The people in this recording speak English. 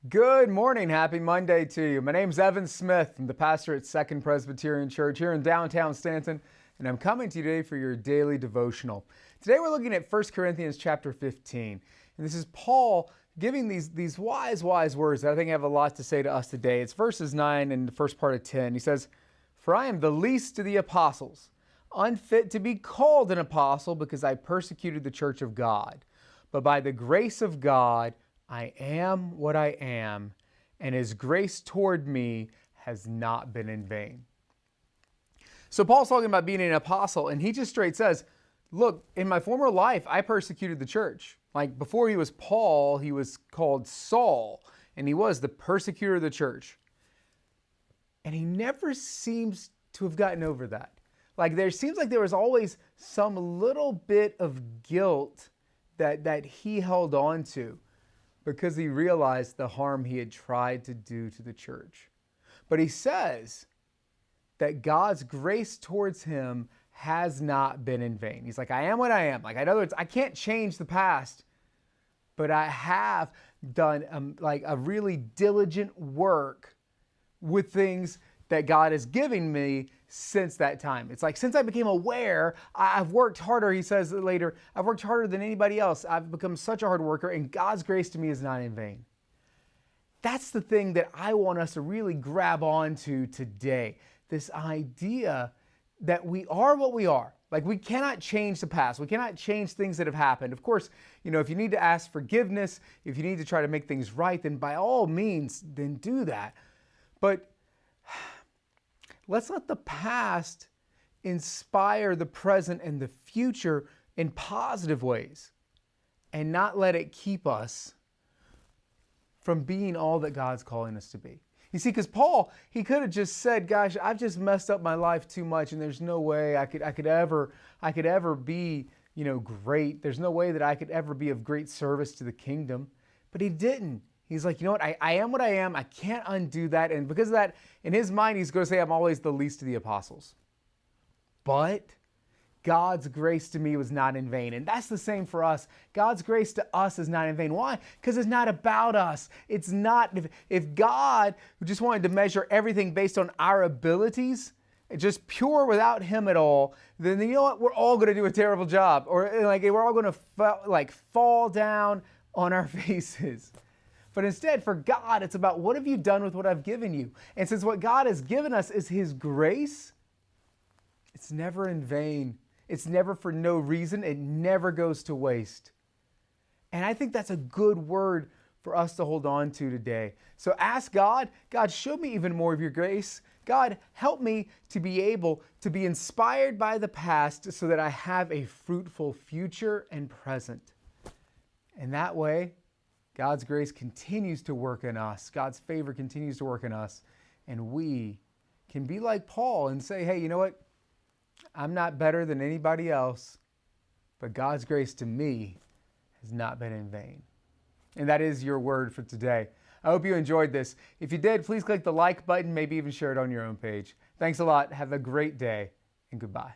Good morning. Happy Monday to you. My name's Evan Smith. I'm the pastor at Second Presbyterian Church here in downtown Stanton, and I'm coming to you today for your daily devotional. Today we're looking at 1 Corinthians chapter 15, and this is Paul giving these wise words that I think have a lot to say to us today. It's verses 9 and the first part of 10. He says, "For I am the least of the apostles, unfit to be called an apostle because I persecuted the church of God. But by the grace of God, I am what I am, and His grace toward me has not been in vain." So Paul's talking about being an apostle, and he just straight says, look, in my former life, I persecuted the church. Like before he was Paul, he was called Saul, and he was the persecutor of the church. And he never seems to have gotten over that. Like there seems like there was always some little bit of guilt that he held on to, because he realized the harm he had tried to do to the church. But he says that God's grace towards him has not been in vain. He's like, I am what I am. Like, in other words, I can't change the past, but I have done like a really diligent work with things that God is giving me since that time. It's like, since I became aware, I've worked harder, he says later, I've worked harder than anybody else. I've become such a hard worker, and God's grace to me is not in vain. That's the thing that I want us to really grab onto today. This idea that we are what we are. Like, we cannot change the past. We cannot change things that have happened. Of course, if you need to ask forgiveness, if you need to try to make things right, then by all means, then do that. But let's let the past inspire the present and the future in positive ways, and not let it keep us from being all that God's calling us to be. You see, because Paul, he could have just said, gosh, I've just messed up my life too much, and there's no way I could ever be, great. There's no way that I could ever be of great service to the kingdom. But he didn't. He's like, you know what? I am what I am. I can't undo that. And because of that, in his mind, he's going to say, I'm always the least of the apostles. But God's grace to me was not in vain. And that's the same for us. God's grace to us is not in vain. Why? Because it's not about us. It's not, if God just wanted to measure everything based on our abilities, just pure without Him at all, then you know what? We're all going to do a terrible job. Or like we're all going to fall down on our faces. But instead, for God, it's about, what have you done with what I've given you? And since what God has given us is His grace, it's never in vain. It's never for no reason. It never goes to waste. And I think that's a good word for us to hold on to today. So ask God, God, show me even more of your grace. God, help me to be able to be inspired by the past so that I have a fruitful future and present. And that way, God's grace continues to work in us. God's favor continues to work in us. And we can be like Paul and say, hey, you know what? I'm not better than anybody else, but God's grace to me has not been in vain. And that is your word for today. I hope you enjoyed this. If you did, please click the like button, maybe even share it on your own page. Thanks a lot. Have a great day, and goodbye.